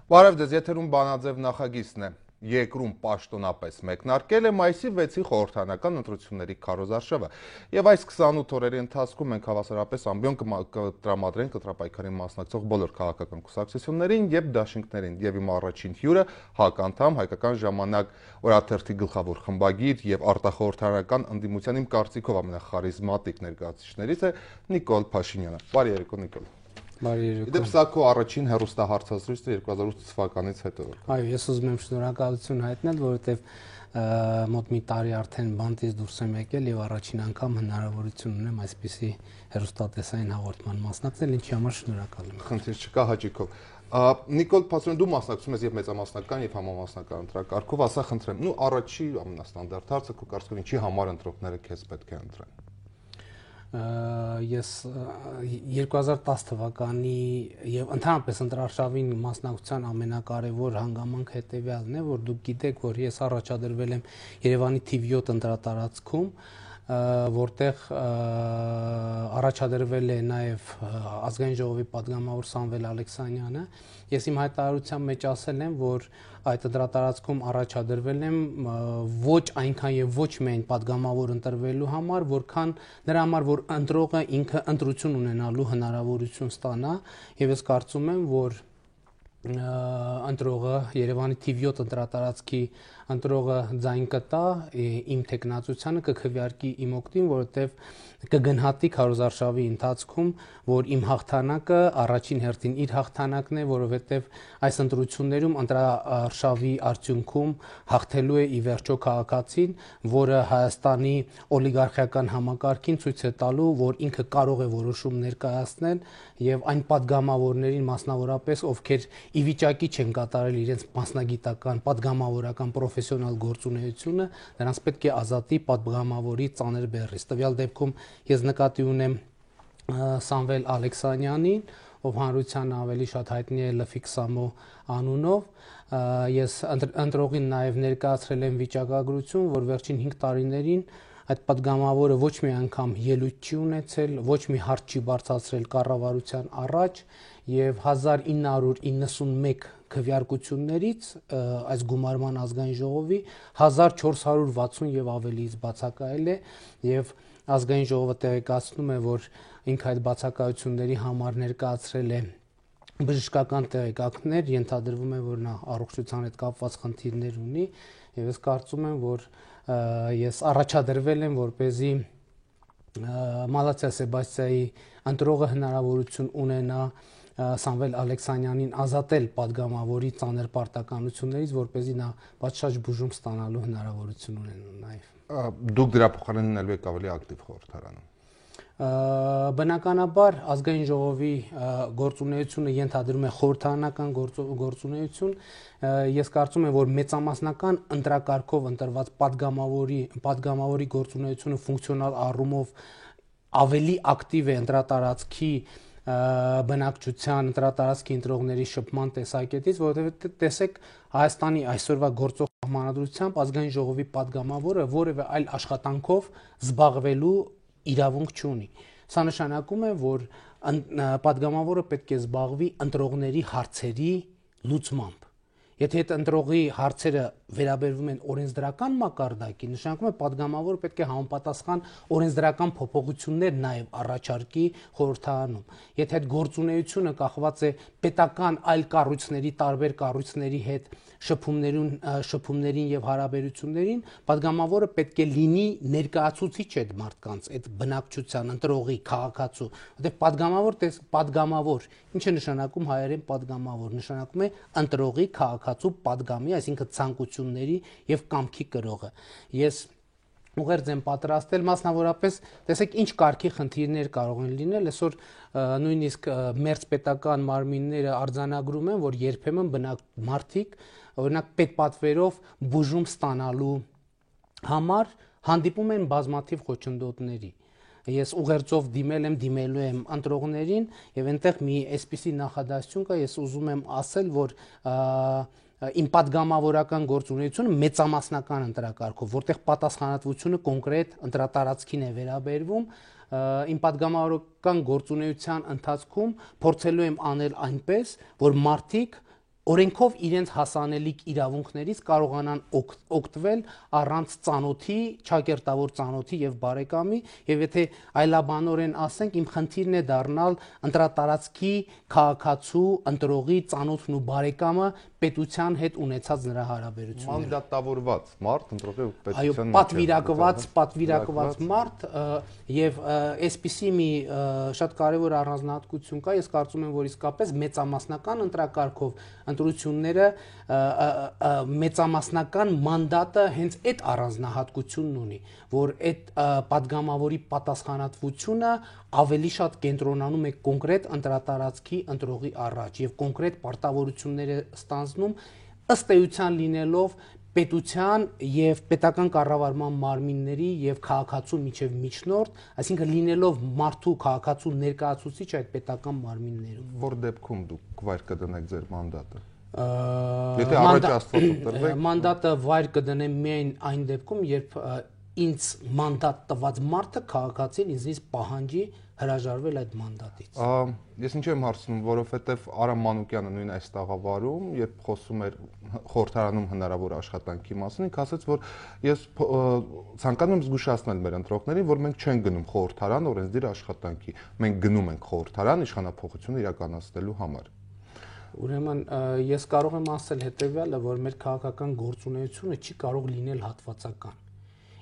Բարև ձեզ, եթերում բանաձև նախագիծն է։ Երկրում պաշտոնապես մեկնարկել է մայիսի 6-ի խորհրդարանական ընտրությունների քարոզարշավը։ Եվ այս 28 օրերի ընթացքում մենք հավասարապես ամբիոն կտրամադրենք ընտրապայքարին մասնակցող բոլոր քաղաքական կուսակցություններին եւ դաշինքներին։ Եվ իմ առաջին հյուրը հականդամ Հայկական ժամանակ օրաթերթի գլխավոր խմբագիր եւ արտախորհրդարանական ընդդիմության իմ կարծիքով ամենախարիզմատիկ ներկայացուցիչներից է Նիկոլ Փաշինյանը։ Բարի երեկո, Նիկոլ։ Իդեպ սա քո առաջին հեռուստահարցազրույցն է 2008 թվականից հետո։ Այո, ես ուզում եմ շնորհակալություն հայտնել, որովհետև մոտ մի տարի արդեն բանտից դուրս եմ եկել եւ առաջին անգամ հնարավորություն ունեմ այսպիսի հեռուստատեսային հաղորդման մասնակցել, ինչի համար շնորհակալ եմ։ Խնդիր չկա, հաճիկով։ Նիկոլ Փաշինյան, դու մասնակցում ես եւ մեծամասնական եւ համամասնական ընտրակարգով, ասա խնդրեմ, առաջի ամենաստանդարտ հարցը քո կարծիքով ինչի համար ընտրողները քեզ պետք է ընտրեն։ Ես 2010 թվականի եւ ընդհանրապես ընտրարշավին մասնակցության ամենակարևոր հանգամանքը հետեւյալն է, որ դուք գիտեք, որ ես առաջադրվել եմ Երևանի TV 7 ընտրատարածքում, որտեղ առաջադրվել է նաև ազգային ժողովի падգամավոր Սամվել Ալեքսանյանը։ Ես իմ հայտարարության մեջ ասել եմ, որ այդ ընտրատարածքում առաջադրվել եմ ոչ այնքան եւ ոչ միայն падգամավոր ընտրվելու համար, որքան նրա համար, որ ընտրողը ինքը ընտրություն ունենալու հնարավորություն ստանա, եւ ես կարծում եմ, որ ընտրողը Երևանի TV 7 ընտրատարածքի ընտրողը ձայն կտա իմ տեխնացությանը, կքվեարկի իմ օգտին, որովհետև կգնահատի քարոզարշավի ընթացքում, որ իմ հաղթանակը առաջին հերթին իր հաղթանակն է, որովհետև այս ընտրություններում ընտրարշավի արդյունքում հաղթելու է ի վերջո քաղաքացին, որը Հայաստանի օլիգարխիական համակարգին ցույց է տալու, որ ինքը կարող է որոշում ներկայացնել եւ այն падգամավորներին մասնավորապես, ովքեր ի վիճակի չեն կատարել իրենց մասնագիտական, падգամավորական պրոֆեսիոնալ գործունեությունը, նրանց պետք է ազատի падգամավորի ծանր բեռից։ Տվյալ դեպքում ես նկատի ունեմ Սամվել Ալեքսանյանին, ով հանրության ավելի շատ հայտնի է Լֆիկ Սամո անունով, ես ընտրողին նաև ներկայացրել եմ վիճակագրություն, որ վերջին 5 տարիներին այդ падգամավորը ոչ մի անգամ ելույթ չի ունեցել, ոչ մի հարց չի բարձրացրել կառավարության առաջ եւ 1991 քվեարկություններից այս գումարման ազգային ժողովի 1460 եւ ավելիից բացակայել է եւ ազգային ժողովը տեղեկացնում է, որ ինքը այդ բացակայությունների համար ներկայացրել է բժշկական տեղեկատվներ, ենթադրվում է, որ նա առողջության հետ կապված խնդիրներ ունի եւ ես կարծում եմ, որ ես առաջադրվել եմ, որպեսզի Մալացիա Սեբաստիայի ընտրողը հնարավորություն ունենա Սամվել Ալեքսանյանին ազատել падգամավորի ծանր պարտականություններից, որպեսզի նա պատշաճ բուժում ստանալու հնարավորություն ունենա նաև։ Դուք դրա փոխարեն լինելու եք ավելի ակտիվ խորհրդարանում։ Բնականաբար ազգային ժողովի գործունեությունը ենթադրում է խորհրդարանական գործունեություն, ես կարծում եմ, որ մեծամասնական ընտրակարգով ընտրված падգամավորի գործունեությունը ֆունկցիոնալ առումով ավելի ակտիվ է ընտրատարածքի բնակչության ընտրատարածքի ընտրողների շփման տեսակետից, որովհետև տեսեք Հայաստանի այսօրվա գործող համանդրությամբ ազգային ժողովի падգամավորը որևէ այլ աշխատանքով զբաղվելու իրավունք չունի։ Սա նշանակում է, որ падգամավորը պետք է զբաղվի ընտրողների հարցերի լուծմամբ։ Եթե այդ ընտրողի հարցերը վերաբերվում են օրենսդրական մակարդակի, նշանակում է падգամավորը պետք է համապատասխան օրենսդրական փոփոխություններ նաև առաջարկի խորհրդարանում։ Եթե այդ գործունեությունը կախված է պետական այլ կառույցների, տարբեր կառույցների հետ շփումներին եւ հարաբերություններին, падգամավորը պետք է լինի ներկայացուցիչ այդ մարդկանց, այդ բնակչության, ընտրողի, քաղաքացու, որտեղ падգամավոր, ինչ է նշանակում հայերեն падգամավոր, նշանակում է ընտրողի, քաղաքացու падգամի, այսինքն ցանկությունների եւ կամքի կրողը։ Ես ուղերձ եմ պատրաստել, մասնավորապես, տեսեք ինչ կարգի խնդիրներ կարող են լինել, այսօր նույնիսկ մերձ պետական մարմինները արձանագրում են, որ երբեմն մարդիկ, օրինակ պետպատվերով բուժում ստանալու համար հանդիպում են բազմաթիվ խոչընդոտների։ Ես ուղերձով դիմելու եմ ընտրողներին եւ այնտեղ մի այսպիսի նախադասություն կա, ես ուզում եմ ասել, որ իմ падգամավորական գործունեությունը մեծամասնական ընտրակարգով, որտեղ պատասխանատվությունը կոնկրետ ընտրատարածքին է վերաբերվում, իմ падգամավորական գործունեության ընթացքում փորձելու եմ անել այնպես, որ մարդիկ օրենքով իրենց հասանելիք իրավունքներից կարողանան օգտվել առանց ծանոթի, ճակերտավոր ծանոթի եւ բարեկամի, եւ եթե այլաբանորեն ասենք, իմ խնդիրն է դառնալ ընտրատարածքի քաղաքացու, ընտրողի, ծանոթն ու բարեկամը պետության հետ ունեցած նրա հարաբերությունները։ Մանդատավորված մարդ, ընտրողի ու պետության այո, պատվիրակված մարդ եւ այսպիսի մի շատ կարեւոր առանձնահատկություն կա, ես կարծում եմ, որ իսկապես մեծամասնական ընտրակարգով ընտրությունները մեծամասնական մանդատը հենց այդ առանձնահատկությունն ունի, որ այդ падգամավորի պատասխանատվությունը ավելի շատ կենտրոնանում է կոնկրետ ընտրատարածքի ընտրողի առաջ եւ կոնկրետ պարտավորություններ է ստանձնում ըստ էության լինելով պետության եւ պետական կառավարման մարմինների եւ քաղաքացու միջև միջնորդ, այսինքն լինելով մարդու քաղաքացու ներկայացուցիչ այդ պետական մարմիններում։ Որ դեպքում դուք վայր կդնեք ձեր մանդատը։ Եթե առաջ Աստված ընտրվեք, մանդատը վայր կդնեմ միայն այն դեպքում, երբ ինձ մանդատ տված մարդը քաղաքացին ինձնից պահանջի հրաժարվել այդ մանդատից։ Ես ինչ եմ հարցնում, որովհետև Արամ Մանուկյանը նույն այս տաղավարում, երբ խոսում էր խորհրդարանում հնարավոր աշխատանքի մասին, ինքը ասաց, որ ես ցանկանում եմ զգուշացնել մեր ընտրողներին, որ մենք չենք գնում խորհրդարան օրենսդիր աշխատանքի, մենք գնում ենք խորհրդարան իշխանափոխությունը իրականացնելու համար։ Ուրեմն ես կարող եմ ասել հետեւյալը, որ մեր քաղաքական գործունեությունը չի կարող լինել հատվածական։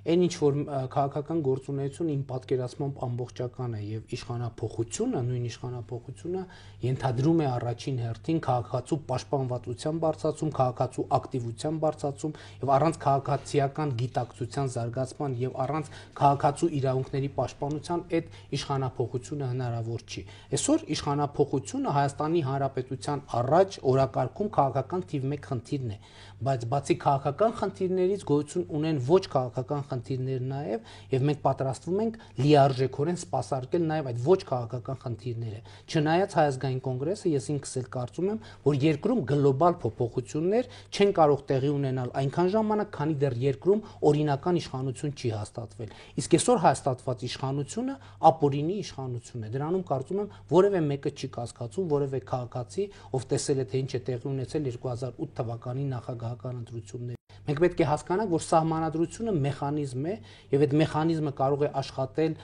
Այն ինչ որ քաղաքական գործունեությունը իմ պատկերացմամբ ամբողջական է եւ իշխանափոխությունը, նույն իշխանափոխությունը ենթադրում է առաջին հերթին քաղաքացու պաշտպանվածության բարձրացում, քաղաքացու ակտիվության բարձրացում եւ առանց քաղաքացիական գիտակցության զարգացման եւ առանց քաղաքացու իրավունքների պաշտպանության այդ իշխանափոխությունը հնարավոր չի։ Այսօր իշխանափոխությունը Հայաստանի Հանրապետության առաջ օրակարգում քաղաքական թիվ 1 խնդիրն է, բայց բացի քաղաքական խնդիրներից գոյություն ունեն ոչ քաղաքական խնդիրներ նաև եւ մենք պատրաստվում ենք լիարժեքորեն սպասարկել նաև այդ ոչ քաղաքական խնդիրները։ Չնայած Հայ ազգային կոնգրեսը ես ինքս էլ կարծում եմ, որ երկրում գլոբալ փոփոխություններ չեն կարող տեղի ունենալ այնքան ժամանակ, քանի դեռ երկրում օրինական իշխանություն չի հաստատվել։ Իսկ այսօր հաստատված իշխանությունը ապօրինի իշխանություն է։ Դրանում կարծում եմ որևէ մեկը չի կասկածում, որևէ քաղաքացի, ով տեսել է թե ինչ է տեղի ունեցել 2008 թվականի նախագահական ընտրությունները։ Մենք պետք է հասկանանք, որ սահմանադրությունը մեխանիզմ է եւ այդ մեխանիզմը կարող է աշխատել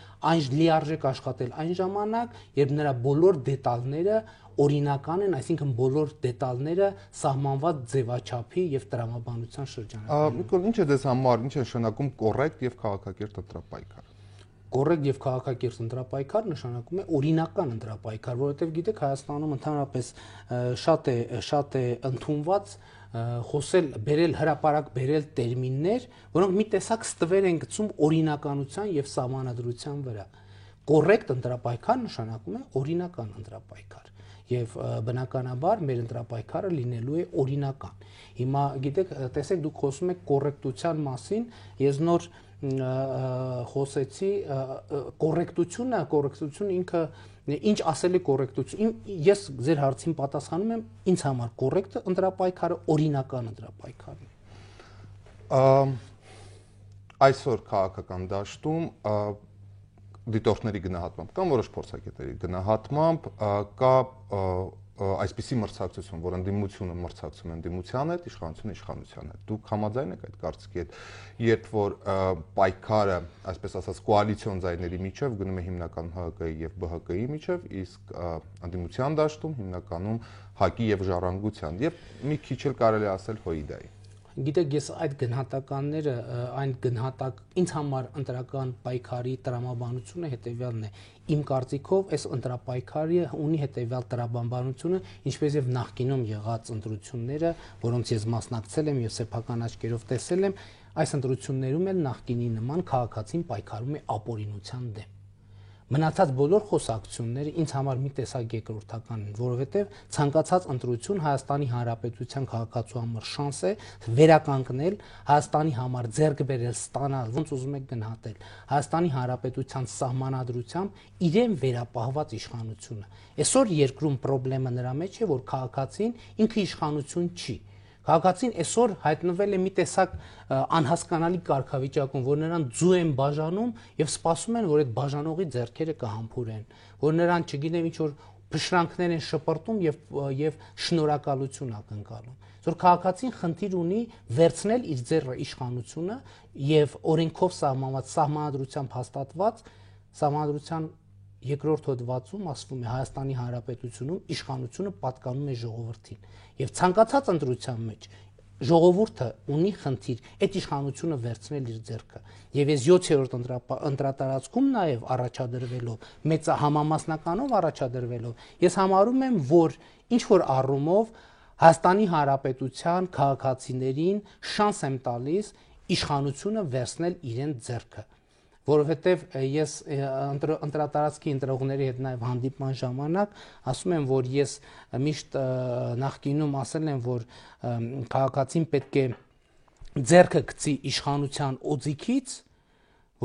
լիարժեք աշխատել այն ժամանակ, երբ նրա բոլոր դետալները օրինական են, այսինքն բոլոր դետալները սահմանված ձևաչափի եւ տրամաբանության շրջանակներում։ Նիկոլ, ինչ է դες համար, ինչ է նշանակում կոռեկտ եւ քաղաքակիրթ ընտրապայքար։ Կոռեկտ եւ քաղաքակիրթ ընտրապայքար նշանակում է օրինական ընտրապայքար, որովհետեւ գիտեք Հայաստանում ընդհանրապես շատ է ընդունված խոսել, բերել հրապարակ բերել տերմիններ, որոնք մի տեսակ ստվեր են գցում օրինականության եւ սահմանադրության վրա։ Կոռեկտ ընտրապայքար նշանակում է օրինական ընտրապայքար եւ բնականաբար մեր ընտրապայքարը լինելու է օրինական։ Հիմա գիտեք, տեսեք դուք խոսում եք կոռեկտության մասին, ես նոր խոսեցի կոռեկտությունը ինքը ինչ ասել է կոռեկտություն։ Ես ձեր հարցին պատասխանում եմ, ինձ համար կոռեկտ ընտրապայքարը օրինական ընտրապայքարն է։ Այսօր քաղաքական դաշտում դիտորդների գնահատմամբ կամ որոշ փորձագետների գնահատմամբ կա այսպիսի մրցակցություն, որ ընդդիմությունը մրցակցում է ընդդիմության հետ, իշխանությունը իշխանության հետ։ Դուք համաձայն եք այդ կարծիքի հետ, երբ որ պայքարը, այսպես ասած, կոալիցիոն ձայների միջև գնում է հիմնականում ՀՀԿ-ի եւ ԲՀԿ-ի միջև, իսկ ընդդիմության դաշտում հիմնականում ՀԱԿ-ի եւ Ժառանգության եւ մի քիչ էլ կարելի ասել ՀՅԴ-ի։ Գիտեք, ես այդ գնահատականները, ինձ համար ընտրական պայքարի տրամաբանությունը հետեւյալն է։ Իմ կարծիքով այս ընտրապայքարը ունի հետեւյալ տրամաբանությունը, ինչպես եւ նախկինում եղած ընտրությունները, որոնց ես մասնակցել եմ եւ սեփական աչքերով տեսել եմ, այս ընտրություններում էլ նախկինի նման քաղաքացին պայքարում է ապօրինության դեմ։ Մնացած բոլոր խոսակցությունները ինձ համար մի տեսակ երկրորդական են, որովհետև ցանկացած ընտրություն Հայաստանի Հանրապետության քաղաքացու համար շանս է վերականգնել Հայաստանի համար ձեռք բերել, ստանալ, ոնց ուզում եք գնահատել, Հայաստանի Հանրապետության սահմանադրությամբ իրեն վերապահված իշխանությունը։ Այսօր երկրում խնդրեմը նրա մեջ է, որ քաղաքացին ինքը իշխանություն չի։ Քաղաքացին այսօր հայտնվել է մի տեսակ անհասկանալի կարգավիճակում, որ նրան ձու են բաժանում եւ սպասում են, որ այդ բաժանողի ձեռքերը կհամբուրեն, որ նրան, չգիտեմ, ինչ որ փշրանքներ են շպրտում եւ շնորհակալություն ակնկալում։ Որ քաղաքացին խնդիր ունի վերցնել իր ձեռը իշխանությունը եւ օրենքով սահմանված սահմանադրությամբ հաստատված սահմանադրության երկրորդ հոդվածում ասվում է Հայաստանի Հանրապետությունում իշխանությունը պատկանում է ժողովրդին եւ ցանկացած ընտրության մեջ ժողովուրդը ունի խնդիր այդ իշխանությունը վերցնել իր ձեռքը եւ այս 7-րդ ընտրատարածքում նաեւ առաջադրվելով մեծ համամասնականով առաջադրվելով ես համարում եմ որ ինչ որ առումով Հայաստանի Հանրապետության քաղաքացիներին շանս եմ տալիս իշխանությունը վերցնել իրեն ձեռքը որովհետև ես ընտրատարածքի ընտրողների հետ նաև հանդիպման ժամանակ ասում եմ որ ես միշտ նախկինում ասել եմ որ քաղաքացին պետք է ձեռքը գցի իշխանության օձիքից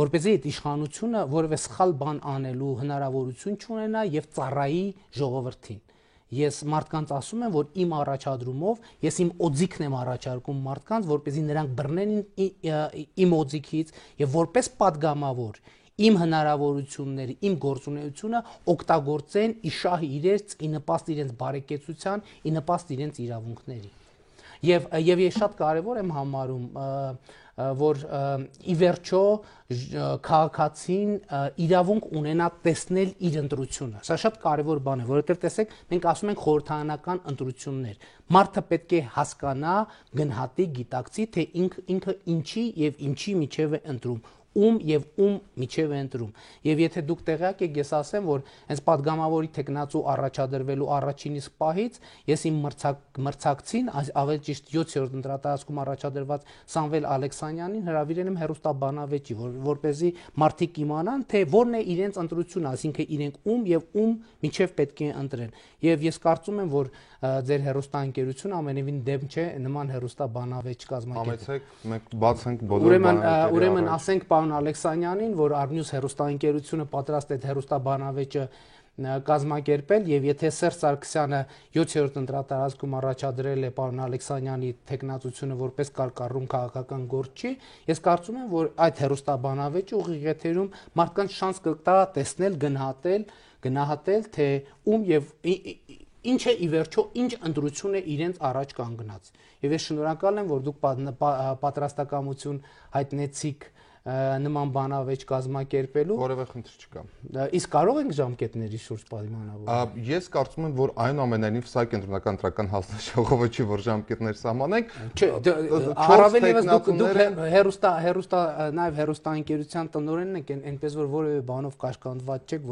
որպեսզի այդ իշխանությունը որևէ սխալ բան անելու հնարավորություն չունենա եւ ծառայի ժողովրդին Ես մարդկանց ասում եմ, որ իմ առաջադրումով ես իմ օձիքն եմ առաջարկում մարդկանց, որպեսզի նրանք բռնեն իմ օձիքից եւ որպես падգամավոր իմ հնարավորությունները, իմ գործունեությունը օգտագործեն իշահ իրենց, ի նպաստ իրենց բարեկեցության, ի նպաստ իրենց իրավունքների։ Եվ ես շատ կարևոր եմ համարում որ ի վերջո քաղաքացին իրավունք ունենա տեսնել իր ընտրությունը։ Սա շատ կարևոր բան է, որովհետև տեսեք, մենք ասում ենք խորհրդարանական ընտրություններ։ Մարդը պետք է հասկանա, գնահատի, գիտակցի, թե ինքը ինչի եւ ինչի միջև է ընտրում։ Ում եւ ում միջև է ընտրում։ Եվ եթե դուք տեղյակ եք, ես ասեմ, որ հենց падգամավորի տեխնացու առաջադրվելու առաջինից պահից ես իմ մրցակցին, ավելի ճիշտ 7-րդ ընտրատարածքում առաջադրված Սամվել Ալեքսանյանին հրավիրել եմ հերոստաբանավեճի, որպեսզի մարդիկ իմանան, թե որն է իրենց ընտրությունը, այսինքն իրենք ում եւ ում միջև պետք է ընտրեն։ Եվ ես կարծում եմ, որ ձեր հերոստաընկերությունը ամենևին դեմ չէ նման հերոստաբանավեճ կազմակերպել։ Համեցեք, մենք բացենք բոլոր բանավեճերը։ Ուրեմն ասենք պարոն Ալեքսանյանին, որ Արնյուս հերոստաընկերությունը պատրաստ է հերոստաբանավեճը կազմակերպել եւ եթե Սերժ Սարգսյանը 7-րդ ընտրատարածքում առաջադրել է պարոն Ալեքսանյանի տեխնացությունը որպես կարկառում քաղաքական գործ չի, ես կարծում եմ, որ այդ հերոստաբանավեճը ուղիղ եթերում մարդկանց շանս կտա տեսնել, գնահատել, թե ում եւ ինչ է ի վերջո ինչ ընտրություն է իրենց առաջ կանգնած։ Եվ ես շնորհակալ եմ, որ դուք պատրաստակամություն հայտնեցիք նման բանավեճ կազմակերպելու որևէ խնդիր չկա։ Իսկ կարող ենք ժամկետների շուրջ պայմանավորվել։ Ես կարծում եմ, որ այնուամենայնիվ սա կենտրոնական ընտրական հանձնաժողովը չի, որ ժամկետներ սահմանենք։ Չէ, առավել եւս դուք հերոստա նաեւ հերոստաընկերության տնօրենն եք, այնպես որ որևէ բանով կաշկանդված չեք,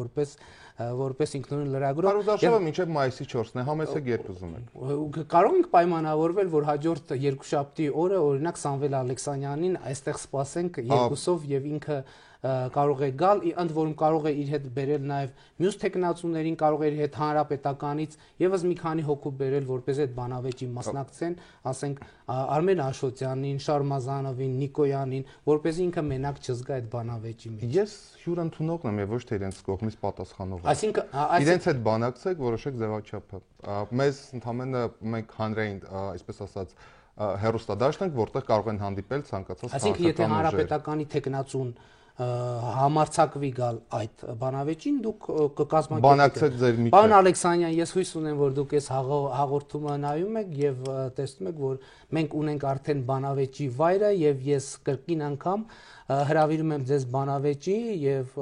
որպես ինքնուրույն լրագրող։ Քարոզարշավը մինչև մայիսի 4-ն է, համեցեք երբ ուզում եք։ Կարող ենք պայմանավորվել, որ հաջորդ երկուշաբթի օրը օրինակ Սամվել Ալեքսանյանին այստեղ սպասենք երկուսով եւ ինքը կարող է գալ, ընդ որում կարող է իր հետ բերել նաև մյուս տեխնացուներին, կարող է իր հետ հանրապետականից եւս մի քանի հոգու բերել, որպես այդ բանավեճի մասնակցեն, ասենք Արմեն Աշոտյանին, Շարմազանովին, Նիկոյանին, որպես ինքը մենակ չզգա այդ բանավեճի մեջ։ Ես հյուրընդունողն եմ եւ ոչ թե իրենց կողմից պատասխանողը։ Այսինքն իրենց հետ բանակցեք, որոշեք ձևաչափը։ Մեզ ընդհանրապես մենք հանրային, այսպես ասած, հերոստադաշտ ենք, որտեղ կարող են հանդիպել ցանկացած քաղաքական ուժեր։ Այսինքն եթե հանրապետականի տեխնացուն համարցակվի գալ այդ բանավեճին դուք կկազմակերպեք բանակցեք ձեր միջև։ Պարոն Ալեքսանյան, ես հույս ունեմ, որ դուք այս հաղորդումը նայում եք եւ տեսնում եք, որ մենք ունենք արդեն բանավեճի վայրը եւ ես կրկին անգամ հրավիրում եմ ձեզ բանավեճի եւ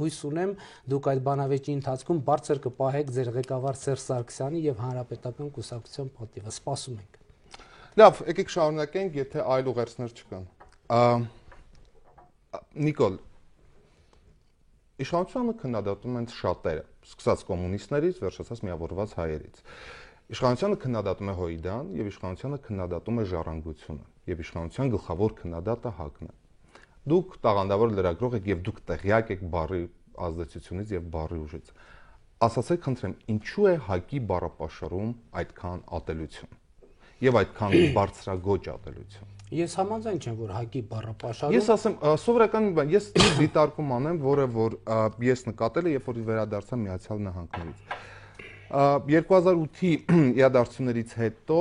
հույս ունեմ դուք այդ բանավեճի ընթացքում բարձր կպահեք ձեր ղեկավար Սերժ Սարգսյանի եւ հանրապետական կուսակցության պատիվը։ Սպասում ենք։ Լավ, եկեք շարունակենք, եթե այլ ուղերձներ չկան։ Նիկոլ, իշխանությունը քննադատում են շատերը, սկսած կոմունիստներից, վերջացած միավորված հայերից։ Իշխանությունը քննադատում է Հոիդան եւ իշխանությունը քննադատում է ժառանգությունը եւ իշխանության գլխավոր քննադատը ՀԱԿ-ն է։ Դուք տաղանդավոր լրագրող եք եւ դուք տեղյակ եք բառի ազդեցությունից եւ բառի ուժից։ Ասացեք, խնդրեմ, ինչու է ՀԱԿ-ի բառապաշարում այդքան ատելություն եւ այդքան բարձրագոճ ատելություն։ Ես համաձայն չեմ, որ ՀԱԿ-ի բառապաշարում։ Ես ասեմ, սովորական մի բան, ես դիտարկում անեմ, որ ես նկատել եմ, երբ որ վերադարձա Միացյալ Նահանգներից։ 2008-ի իրադարձություններից հետո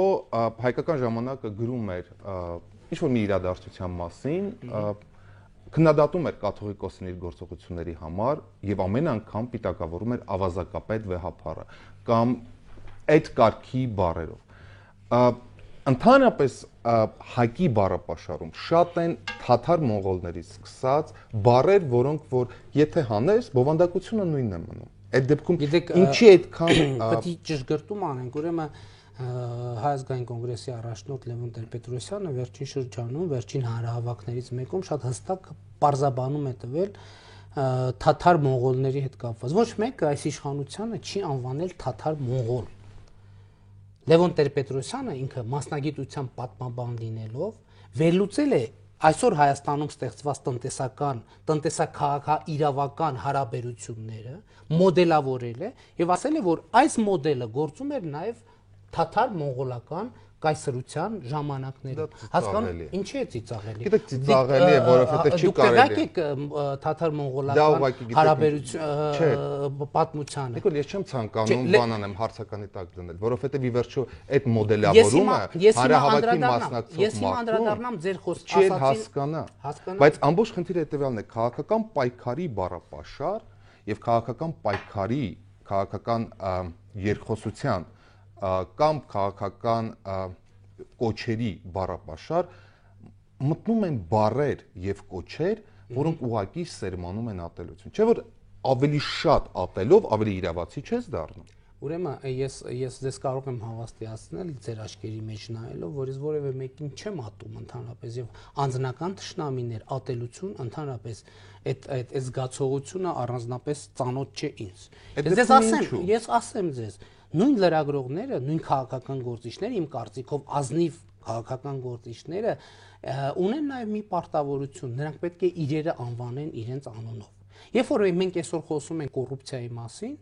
հայկական ժամանակը գրում էր ինչ-որ մի իրադարձության մասին, քննադատում էր կաթողիկոսին իր գործողությունների համար եւ ամեն անգամ պիտակավորում էր ավազակապետ վեհափառը կամ այդ կարգի բառերով։ Ընդհանրապես հայկի բառապաշարում շատ են թաթար մոնղոլներից սկսած բառեր, որոնք որ եթե հանես, բովանդակությունը նույնն է մնում։ Այդ դեպքում ինչի այդքան պետք է ճշգրտում անենք, ուրեմն Հայ ազգային կոնգրեսի առաջնորդ Լևոն Տեր-Պետրոսյանը վերջին շրջանում, վերջին հանրահավաքներից մեկում շատ հստակ պարզաբանում է տվել թաթար մոնղոլների հետ կապված։ Ոչ մեկը այս իշխանությանը չի անվանել թաթար մոնղոլ։ Լևոն Տեր-Պետրոսյանը ինքը մասնագիտությամբ պատմաբան լինելով վերլուծել է այսօր Հայաստանում ստեղծված տնտեսական-իրավական հարաբերությունները, մոդելավորել է եւ ասել է, որ այս մոդելը գործում էր նաեւ թաթար-մոնղոլական կայսրության ժամանակներում։ Հասկանում ինչի է ծիծաղելի։ Գիտեք, ծիծաղելի է, որովհետեւ չի կարելի։ Դուք թաթար-մոնղոլական հարաբերություն պատմությանը։ Նիկոլ, ես չեմ ցանկանում բան անեմ հարցականի տակ դնել, որովհետեւ ի վերջո այդ մոդելավորումը հանրահավաքի մասնակցող անդրադառնամ ձեր չի հասկանա։ Բայց ամբողջ խնդիրը հետեւյալն է՝ քաղաքական պայքարի բառապաշար եւ քաղաքական պայքարի, քաղաքական երկխոսության կամ քաղաքական կոչերի բառապաշար մտնում են բառեր եւ կոչեր, որոնք ուղղակի սերմանում են ատելություն։ Չէ՞ որ ավելի շատ ատելով ավելի իրավացի չես դառնում։ Ուրեմն ես ձեզ կարող եմ հավաստիացնել ձեր աչքերի մեջ նայելով, որ ես որևէ մեկին չեմ ատում ընդհանրապես եւ անձնական թշնամիներ, ատելություն ընդհանրապես այդ զգացողությունը առանձնապես ծանոթ չէ ինձ։ Ես ասեմ ձեզ, նույն լրագրողները, նույն քաղաքական գործիչները, իմ կարծիքով ազնիվ քաղաքական գործիչները ունեն նաև մի պարտավորություն, նրանք պետք է իրերը անվանեն իրենց անունով։ Երբ որ մենք այսօր խոսում ենք կոռուպցիայի մասին,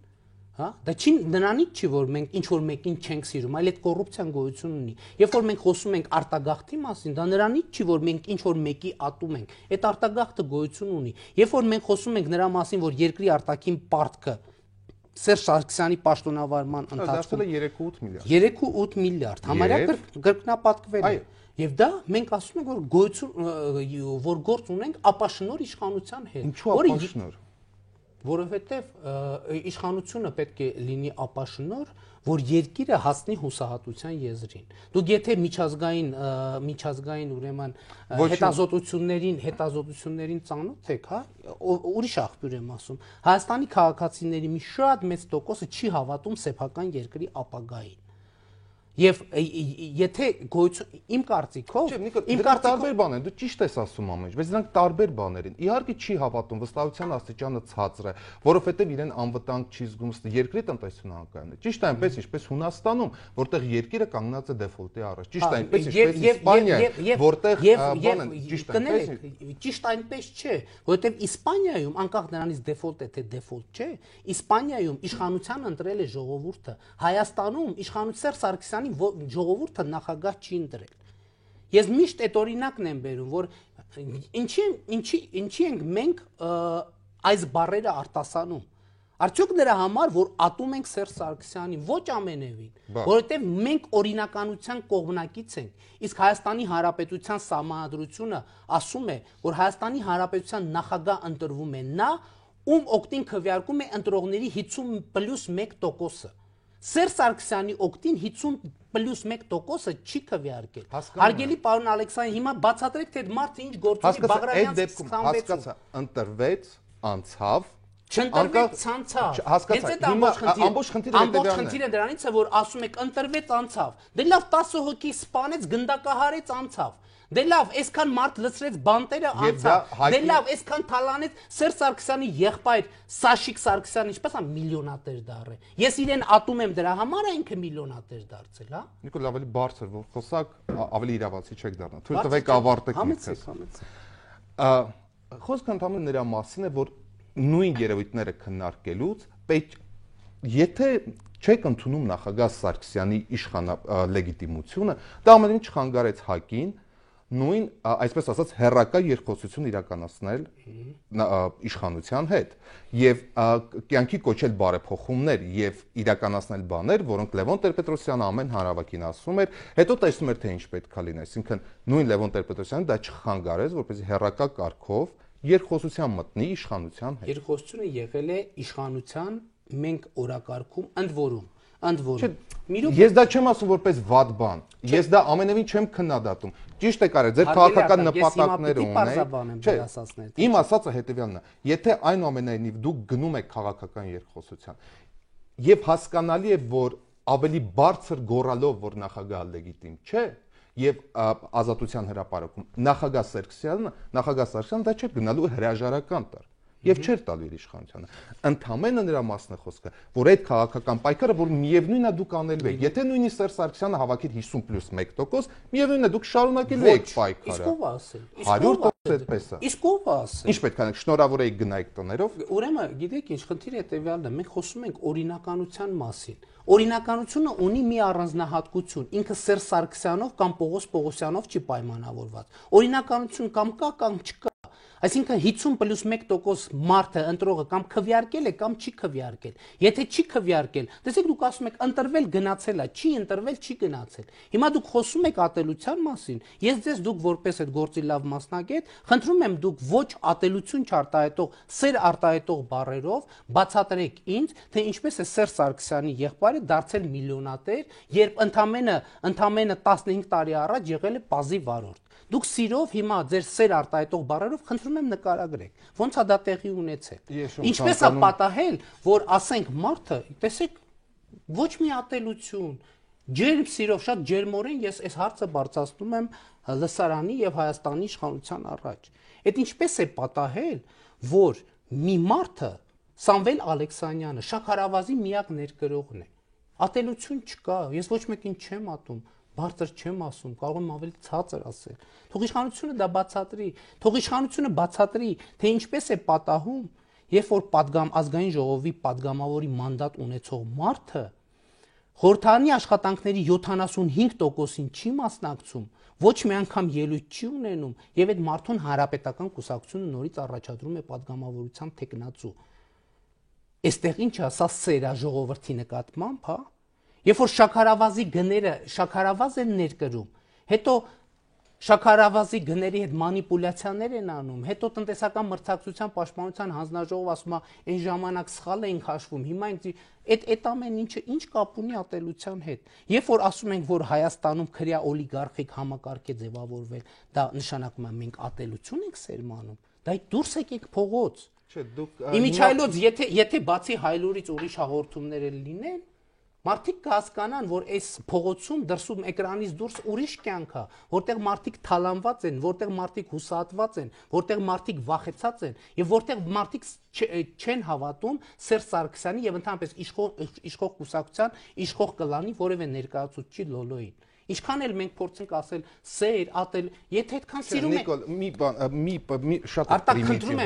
հա, դա չի նրանից չի, որ մենք ինչ որ մեկին չենք սիրում, այլ այդ կոռուպցիան գոյություն ունի։ Երբ որ մենք խոսում ենք արտագաղթի մասին, դա նրանից չի, որ մենք ինչ որ մեկի ատում ենք, այդ արտագաղթը գոյություն ունի։ Երբ որ մենք խոսում ենք նրա մասին, որ երկրի արտաքին պարտքը Սերժ Սարգսյանի պաշտոնավարման ընթացքում 3.8 միլիարդ։ 3.8 միլիարդ համարյա կրկնապատկվել է։ Եւ դա մենք ասում ենք, որ գոյություն որ գործ ունենք ապաշնոր իշխանության հետ։ Ինչու ապաշնոր։ Որովհետեւ իշխանությունը պետք է լինի ապաշնոր, որ երկիրը հասնի հուսահատության եզրին։ Դուք եթե միջազգային ուրեմն հետազոտություններին ծանոթ եք, հա, ուրիշ աղբյուր եմ ասում։ Հայաստանի քաղաքացիների մի շատ մեծ տոկոսը չի հավատում սեփական երկրի ապագային։ Եվ եթե գոյություն իմ կարծիքով տարբեր բան են, դու ճիշտ ես ասում ամեն ինչ, բայց դրանք տարբեր բաներ են։ Իհարկե չի հավատում, վստահության աստիճանը ցածր է, որովհետև իրեն անվտանգ չի զգում երկրի տնտեսությունը անկայուն է։ Ճիշտ է այնպես, ինչպես Հունաստանում, որտեղ երկիրը կանգնած է դեֆոլտի առաջ։ Ճիշտ է այնպես, ինչպես Իսպանիայում, որտեղ բան են, ճիշտ այնպես չէ, որովհետև Իսպանիայում անկախ նրանից դեֆոլտ է թե դեֆոլտ չէ, Իսպանիայում իշխանության ընտրել է ժողովուրդը, Հայաստանում իշխանություն Սարգսյանի ժողովուրդը նախագահ չի ընտրել։ Ես միշտ այդ օրինակն եմ բերում, որ ինչի ենք մենք այս բառերը արտասանում։ Արդյոք նրա համար, որ ատում ենք Սերժ Սարգսյանին, ոչ ամենևին, որովհետև մենք օրինականության կողմնակից ենք։ Իսկ Հայաստանի Հանրապետության Սահմանադրությունը ասում է, որ Հայաստանի Հանրապետության նախագահ ընտրվում է նա, ում օգտին քվեարկում է ընտրողների 50+1%-ը։ Սերժ Սարգսյանի օգտին 50+1%-ը չի քվեարկել։ Հարգելի պարոն Ալեքսանդր, հիմա բացատրեք, թե մարդը ինչ գործի Բաղրամյանց 26-ում։ Հասկացա, ընտրվեց, անցավ, չընտրվեց, ցանցավ։ Հասկացա, հիմա ամբողջ խնդիրը դրանից է, որ ասում եք ընտրվեց, անցավ։ Դե լավ 10 հոգի սպանեց, գնդակահարեց, անցավ։ Դե լավ, այսքան մարդ լցրեց բանտերը, անցավ։ Դե լավ, այսքան թալանեց Սերժ Սարգսյանի եղբայր Սաշիկ Սարգսյանը, ինչպես է միլիոնատեր դառը։ Ես իրեն ատում եմ դրա համար, ինքը միլիոնատեր դարձել, հա։ Նիկոլ, ավելի բարձր, որ խոսակ ավելի իրավացի չեք դառնա։ Թույլ տվեք ավարտեք ինքս։ Խոսքը ընդհանրապես նրա մասին է, որ նույն երևույթները քննարկելուց պետք եթե չեք ընդունում նախագահ Սարգսյանի լեգիտիմությունը, դա ամեն ինչ չխանգարեց ՀԱԿ-ին նույն, այսպես ասած, հերրակա երկխոսություն իրականացնել իշխանության հետ եւ կյանքի կոչել բարեփոխումներ եւ իրականացնել բաներ, որոնք Լևոն Տեր-Պետրոսյանը ամեն հանրավակին ասում էր, հետո տեսնում էր թե ինչ պետք է լինի, այսինքն նույն Լևոն Տեր-Պետրոսյանը դա չխանգարեց, որպեսզի հերրակա կարգով երկխոսության մտնի իշխանության հետ։ Երկխոսությունը եղել է իշխանության մենք օրակարգում ընդ որում Ես դա չեմ ասում որպես վատ բան։ Ես դա ամենևին չեմ քննադատում։ Ճիշտ է կարել, ձեր քաղաքական նպատակները ունեք։ Իմ ասածը հետեւյալն է. եթե այնուամենայնիվ դուք գնում եք քաղաքական երկխոսության, եւ հասկանալի է, որ ավելի բարձր գոռալով, որ նախագահը լեգիտիմ չէ, եւ ազատության հրապարակում նախագահ Սարգսյանը դա չէր գնալու հրաժարական տար եւ չէր տալու իր իշխանությանը։ Ընդամենը նրա մասն է խոսքը, որ այդ քաղաքական պայքարը, որ միևնույնն է դուք անելու եք, եթե նույնիսկ Սերժ Սարգսյանը հավաքիր 50+1%, միևնույնն է դուք շարունակելու եք պայքարը։ Իսկ ով ասել։ 100% այդպես է։ Իսկ ով ասել։ Ինչ պետք է անենք, շնորհավոր եք գնայիք տներով։ Ուրեմն, գիտեք ինչ, խնդիրը հետեւյալն է, մենք խոսում ենք օրինականության մասին։ Օրինականությունը ունի մի առանձնահատկություն, ինքը Սերժ Սարգսյանով կամ Պողոս Պողոսյանով չի պայմանավորված։ Օրինականություն կամ կա կամ չկա։ Այսինքն 50+1% մարդը ընտրողը կամ քվեարկել է կամ չի քվեարկել։ Եթե չի քվեարկել, տեսեք դուք ասում եք ընտրվել գնացել է, չի ընտրվել չի գնացել։ Հիմա դուք խոսում եք ատելության մասին։ Ես ձեզ դուք որպես այդ գործի լավ մասնագետ, խնդրում եմ դուք ոչ ատելություն չարտահայտող, սեր արտահայտող բառերով բացատրեք ինձ, թե ինչպես է Սերժ Սարգսյանի եղբայրը դարձել միլիոնատեր, երբ ընդամենը 15 տարի առաջ եղել է պազի վարորդ։ Դուք սիրով հիմա ձեր սեր արտահայտող բառերով խնդրում եմ նկարագրեք, ոնց է դա տեղի ունեցել։ Ինչպես է պատահել, որ ասենք մարդը, տեսեք, ոչ մի ատելություն, ջերմ սիրով, շատ ջերմորեն ես այս հարցը բարձրացնում եմ լսարանի եւ Հայաստանի իշխանության առաջ։ Այդ ինչպես է պատահել, որ մի մարդը Սամվել Ալեքսանյանը Շաքարավազի միակ ներկրողն է։ Ատելություն չկա, ես ոչ մեկին չեմ ատում, բարձր չեմ ասում, կարող եմ ավելի ցածր ասել։ Թող իշխանությունը դա բացատրի, թող իշխանությունը բացատրի, թե ինչպես է պատահում, երբ որ ազգային ժողովի падգամավորի մանդատ ունեցող մարդը խորհրդարանի աշխատանքների 75%-ին չի մասնակցում, ոչ մի անգամ ելույթ չի ունենում, եւ այդ մարդուն հանրապետական կուսակցությունը նորից առաջադրում է падգամավորության տեխնացու։ Այստեղ ինչ է, սա սեր է ժողովրդի նկատմամբ, հա։ Երբ որ Շաքարավազի գները Շաքարավազ են ներկրում, հետո Շաքարավազի գների հետ մանիպուլյացիաներ են անում, հետո տնտեսական մրցակցության պաշտպանության հանձնաժողով ասում է, այն ժամանակ սխալ էինք հաշվում, հիմա այդ ամեն ինչը ինչ կապ ունի ատելության հետ։ Երբ որ ասում ենք, որ Հայաստանում քրյա օլիգարխիկ համակարգ է ձևավորվել, դա նշանակում է մենք ատելություն ենք սերմանում։ Դա դուրս եկեք փողոց։ Չէ, դուք Իմիջայլոց, եթե բացի հայլուրից ուրիշ հաղորդումներ լինեն, մարդիկ կհասկանան, որ այս փողոցում դրսում էկրանից դուրս ուրիշ կյանք է, որտեղ մարդիկ թալանված են, որտեղ մարդիկ հուսահատված են, որտեղ մարդիկ վախեցած են եւ որտեղ մարդիկ չեն հավատում Սերժ Սարգսյանի եւ ընդհանրապես իշխող կուսակցության, իշխող կլանի որևէ ներկայացուցիչի լոլոյին։ Ինչքան էլ մենք փորձենք ասել սեր, ատել, եթե այդքան սիրում եք մի շատ պրիմիտիվ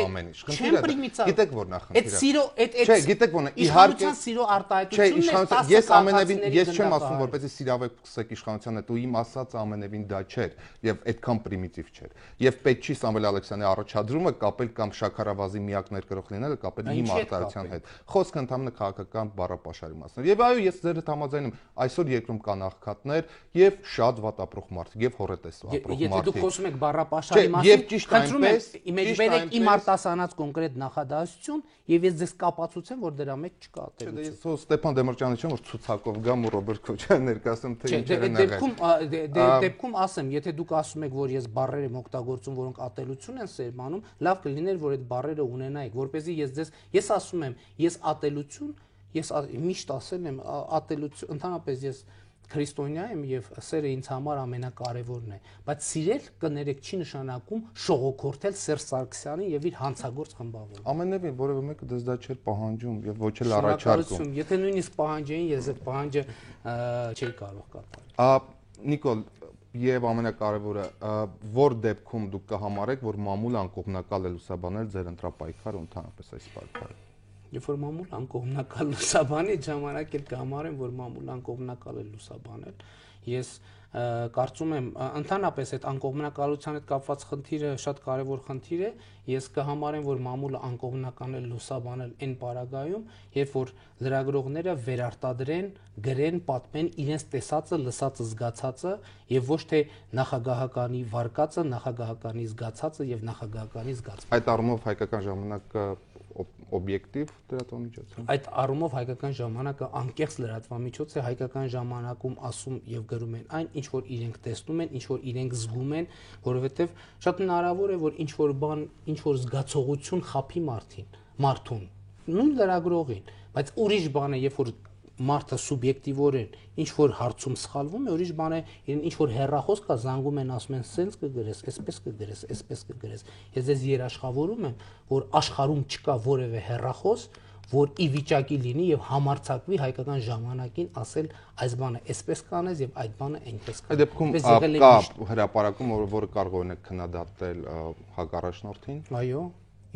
ամեն ինչ։ Գիտեք որ նախնդիրը։ Այդ սիրո, Չէ, գիտեք որ իհարկե սիրո արտահայտությունն է։ Ես ամենևին ես չեմ ասում որպեսզի սիրավեք սկսեք իշխանության հետ ու իմ ասածը ամենևին դա չէր եւ այդքան պրիմիտիվ չէր։ Եվ պետք չի Սամվել Ալեքսյանի առաջադրումը կապել կամ Շաքարավազի միակ ներկրող լինելը կապել իմ արտահայտության հետ։ Խոսքը ընդհանրապես քաղաքական բառապաշարի մասն է։ Եվ այո, ես ձեր հետ համաձայն եմ, այսօր երկրում կան աղքատներ եւ շատ վատ ապրող մարդիկ եւ հորետես ապրող մարդիկ։ Եթե դուք խոսում եք բառապաշարի մասին, խնդրում եմ իմեջբերեք իմ արտասանած կոնկրետ նախադասություն եւ ես ձեզ կապացուցեմ, որ դրա մեջ չկա ատելություն։ Չէ, ես Ստեփան Դեմիրճյանը չեմ որ ցուցակով գամ ու Ռոբերտ Քոչարյանն ներկայացնեմ թե ինչեր են եղել։ Դեպքում ասեմ, եթե դուք ասում եք, որ ես բառեր եմ օգտագործում, որոնք ատելություն են սերմանում, լավ կլիներ, որ այդ բառերը ունենայիք, որպեսզի ես ասում եմ, ես ատելություն, ես միշտ ասել եմ ատելություն, ընդհանրապես ես քրիստոնյա եմ եւ սերը ինձ համար ամենակարևորն է, բայց սիրել կներեք չի նշանակում շողոքորթել Սերժ Սարգսյանին եւ իր հանցագործ խմբավորին։ Ամենևին որևէ մեկը դες դա չէր պահանջում եւ ոչ էլ առաջարկում։ Եթե նույնիսկ պահանջեին, ես այդ պահանջը չէի կարող կատարել։ Նիկոլ, եւ ամենակարևորը, որ դեպքում դուք կհամարեք, որ մամուլ անկողմնակալ է լուսաբանել ձեր ընտրապայքարը ընդհանրապես այս պայքարը։ Երբ որ մամուլ անկողմնակալ լուսաբանի ժամանակ էլ կհամարեմ, որ մամուլ անկողմնակալ է լուսաբանել։ Ես կարծում եմ ընդհանրապես այդ անկողմնակալության հետ կապված խնդիրը շատ կարևոր խնդիր է։ Ես կհամարեմ, որ մամուլը անկողմնական է լուսաբանել այն պարագայում, երբ որ լրագրողները վերարտադրեն, գրեն, պատմեն իրենց տեսածը, լսածը, զգացածը եւ ոչ թե նախագահականի վարկածը, նախագահականի զգացածը եւ նախագահականի զգացումը։ Այդ առումով հայկական ժամանակը օբյեկտիվ լրատվամիջոց է։ Այդ առումով հայկական ժամանակը անկեղծ լրատվամիջոց է, հայկական ժամանակում ասում եւ գրում են այն, ինչ որ իրենք տեսնում են, ինչ որ իրենք զգում են, որովհետեւ շատ հնարավոր է, որ ինչ որ բան, ինչ որ զգացողություն խափի մարդուն, նույն լրագրողին, բայց ուրիշ բան է, երբ որ մարդը սուբյեկտիվորեն ինչ որ հարցում սխալվում է, ուրիշ բան է, իրեն ինչ որ հեռախոս կա, զանգում են, ասում են, սենց կգրես, այսպես կգրես, այսպես կգրես։ Ես ձեզ երաշխավորում եմ, որ աշխարհում չկա որևէ հեռախոս, որ ի վիճակի լինի եւ համարձակվի հայկական ժամանակին ասել այս բանը այսպես կանես եւ այդ բանը այնպես կանես։ Այդ դեպքում կա հրապարակում, որը կարող օրինակ քննադատել հակառաջնորդին։ Այո,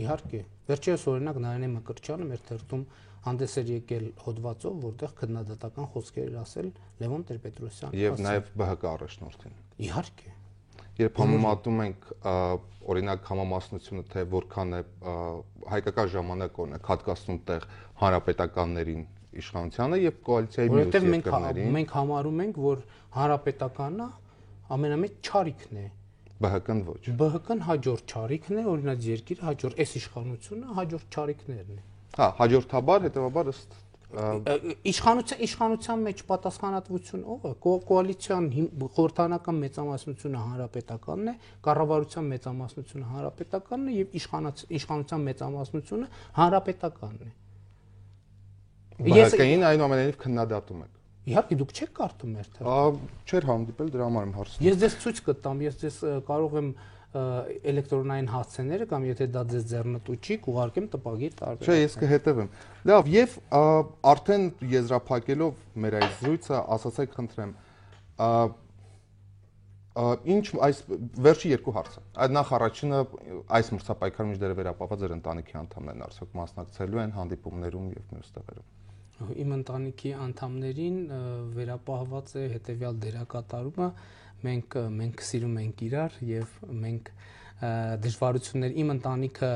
իհարկե։ Վերջերս օրինակ Նարինե Մկրտչյանը մեր թերթում հանդես էր եկել հոդվածով, որտեղ քննադատական խոսքեր էր ասել Լևոն Տեր-Պետրոսյանը եւ նաեւ ԲՀԿ առաջնորդին։ Իհարկե։ Երբ համեմատում ենք օրինակ համամասնությունը, թե որքան է հայկական ժամանակ օրինակ հատկացնում տեղ հանրապետականներին իշխանությանը եւ կոալիցիայի մյուս երկրներին, մենք համարում ենք, որ հանրապետականը ամենամեծ չարիքն է։ ԲՀԿ-ն ոչ։ ԲՀԿ-ն հաջորդ չարիքն է, օրինակ երկիրը հաջորդ այս իշխանությունը հաջորդ չարիքներն է։ Հա, հաջորդաբար, հետեւաբար ըստ իշխանության մեջ պատասխանատվություն ով է, կոալիցիան խորհրդանական մեծամասնությունը հանրապետականն է, կառավարության մեծամասնությունը հանրապետականն է եւ իշխանության մեծամասնությունը հանրապետականն է։ ԲՀԿ-ին այնուամենայնիվ քննադատում եք։ Իհարկե դուք չեք կարդում մեր թերթը։ Չէր հանդիպել, դրա համար եմ հարցնում։ Ես ձեզ ցույց կտամ, ես ձեզ կարող եմ էլեկտրոնային հասցեները կամ եթե դա ձեզ ձեռնտու չի, կուղարկեմ տպագիր տարբեր։ Չէ, ես կհետևեմ։ Լավ, եւ արդեն եզրափակելով մեր այս զրույցը, ասացեք խնդրեմ, ինչ այս վերջի երկու հարցը։ Այդ նախ առաջինը այս մրցապայքարի միջդերը վերապահված ձեր ընտանիքի անդամներն արդյոք մասնակցելու են հանդիպումներում եւ մյուս տեղերում։ Իմ ընտանիքի անդամներին վերապահված է հետեւյալ դերակատարումը, մենք սիրում ենք իրար եւ մենք դժվարություններ իմ ընտանիքը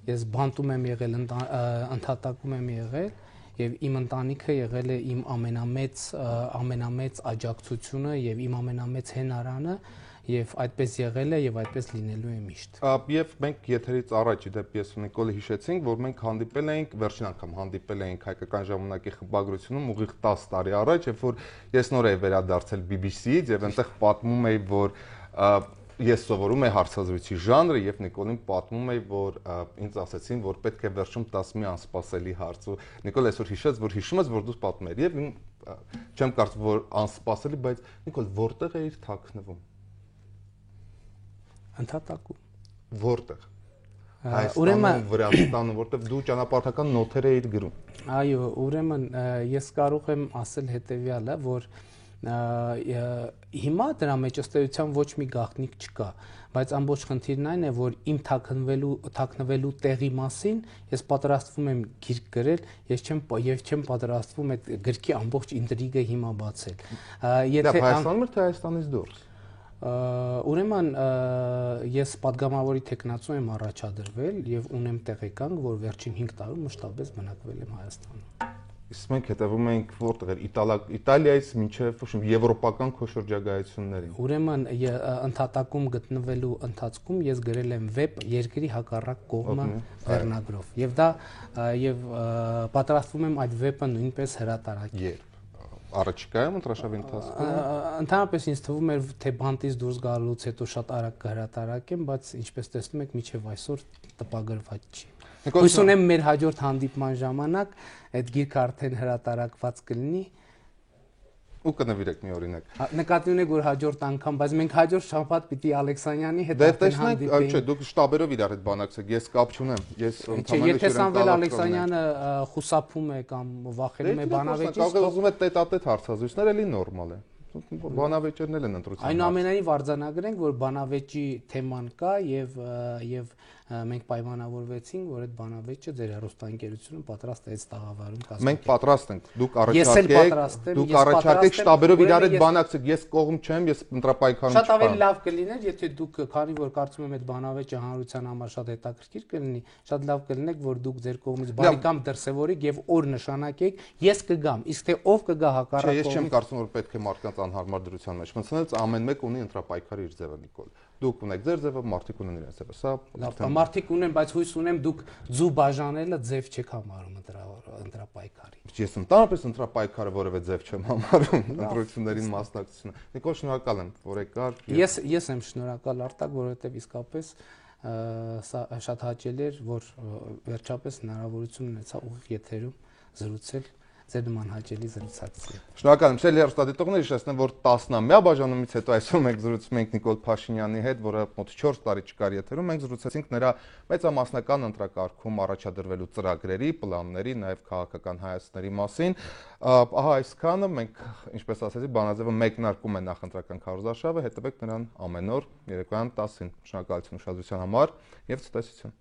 ես բանտում եմ եղել ընդհատակում եմ եղել եւ իմ ընտանիքը եղել է իմ ամենամեծ աջակցությունը եւ իմ ամենամեծ հենարանը եւ այդպես եղել է եւ այդպես լինելու է միշտ։ Եվ մենք եթերից առաջ դեպի ես ու Նիկոլը հիշեցինք, որ մենք հանդիպել էինք, վերջին անգամ հանդիպել էինք հայկական ժամանակի խմբագրությունում ուղիղ 10 տարի առաջ, երբ որ ես նոր էի վերադարձել BBC-ից եւ այնտեղ պատմում էի, որ ես սովորում եմ հարցազրույցի ժանրը եւ Նիկոլին պատմում էի, որ ինձ ասեցին, որ պետք է վերջում 10 մի անսպասելի հարց ու Նիկոլ այսօր հիշեց, որ հիշում ես, որ դու պատմել ես եւ չեմ կարծում, որ անսպասելի, բայց Նիկոլ որտեղ էիր թաքնվում։ Ընդհատակում։ Որտեղ։ Ուրեմն Վրաստանում, որտեղ դու ճանապարհական նոթեր էիր գրում։ Այո, ուրեմն ես կարող եմ ասել հետեւյալը, որ հիմա դրա մեջ ըստ էության ոչ մի գաղտնիք չկա, բայց ամբողջ խնդիրն այն է, որ իմ թաքնվելու տեղի մասին ես պատրաստվում եմ գիրք գրել, ես չեմ պատրաստվում այդ գրքի ամբողջ ինտրիգը հիմա բացել։ Եթե Հայաստանում էր թե Հայաստանից դուրս։ Ուրեմն ես падգամավորի տեխնացու եմ առաջադրվել եւ ունեմ տեղեկանք, որ վերջին 5 տարում մշտապես բնակվել եմ Հայաստանում։ Իսկ մենք հետևում ենք որտեղ էր Իտալիայից մինչև եվրոպական քոշրջագայություններին։ Ուրեմն ընդհատակում գտնվելու ընթացքում ես գրել եմ վեբ երկրի հակառակ կողմը վերնագրով եւ պատրաստվում եմ այդ վեբը նույնպես հրատարակել։ Առաջիկայում ընտրաշավի ընթացքում ընդհանրապես ինձ թվում էր թե բանտից դուրս գալուց հետո շատ արագ կհրատարակեմ, բայց ինչպես տեսնում եք մինչև այսօր տպագրված չի։ Հույս ունեմ մեր հաջորդ հանդիպման ժամանակ այդ գիրքը արդեն հրատարակված կլինի ու կնվիրեք մի օրինակ։ Նկատի ունեք որ հաջորդ անգամ, բայց մենք հաջորդ շաբաթ պիտի Ալեքսանյանի հետ արդեն հանդիպենք։ Չէ, դուք շտաբերով իրար հետ բանակցեք, ես կապ չունեմ։ Ես ընդհանրապես եթե Սամվել Ալեքսանյանը խուսափում է կամ վախենում է բանավեճից, կարող է ուզում է տետատետ հարցազրույցներ, էլի նորմալ է։ Բանավեճերն էլ են ընտրության։ Այնուամենայնիվ արձանագրենք, որ բանավեճի թեման կա եւ մենք պայմանավորվեցինք, որ այդ բանավեճը ձեր հեռուստաընկերությունը պատրաստ է այդ տաղավարում կազմակերպել։ Մենք պատրաստ ենք, դուք առաջարկեք շտաբերով իրար այդ բանակցեք, ես կողմ չեմ, ես ընտրապայքարում չեմ։ Շատ ավելի լավ կլիներ, եթե դուք, քանի որ կարծում եմ այդ բանավեճը հանրության համար շատ հետաքրքիր կլինի, շատ լավ կլինեք, որ դուք ձեր կողմից բարիկամ դրսևորեք եւ օր նշանակեք, ես կգամ, իսկ թե ով կգա հակառակ կողմից։ Չէ, ես չեմ կարծում, որ պետք է մարդկանց անհարմար դրության մեջ մտցնել, ամեն մեկ ունի ընտրապայքարի իր ձևը, Նիկոլ։ Դուք ունեք ձեր ձևը, մարդիկ ունեն իրենց ձևը։ Սա մարդիկ ունեն, բայց հույս ունեմ դուք ձու բաժանելը ձև չեք համարում ընտրապայքարի։ Ես ընդհանրապես ընտրապայքարը որևէ ձև չեմ համարում ընտրություններին մասնակցությունը։ Նիկոլ, շնորհակալ եմ, որ եկար։ Ես եմ շնորհակալ Արտակ, որովհետև իսկապես սա շատ հաճելի էր, որ վերջապես հնարավորություն ունեցա ուղիղ եթերում զրուցել ձեր նման հաճելի զրուցակցի։ Շնորհակալ եմ, սիրելի հեռուստադիտողներ, հիշեցնեմ, որ 10-ամյա բաժանումից հետո այսօր մենք զրուցում ենք Նիկոլ Փաշինյանի հետ, որը մոտ 4 տարի չկար եթերում, մենք զրուցեցինք նրա մեծամասնական ընտրակարգում առաջադրվելու ծրագրերի, պլանների, նաև քաղաքական հայացքների մասին։ Ահա այսքանը, մենք, ինչպես ասացի, Բանաձևը մեկնարկում է նախընտրական քարոզարշավը, հետևեք նրան ամեն օր երեկոյան 10-ին։ Շնորհակալություն ուշադրության համար եւ ցտեսություն։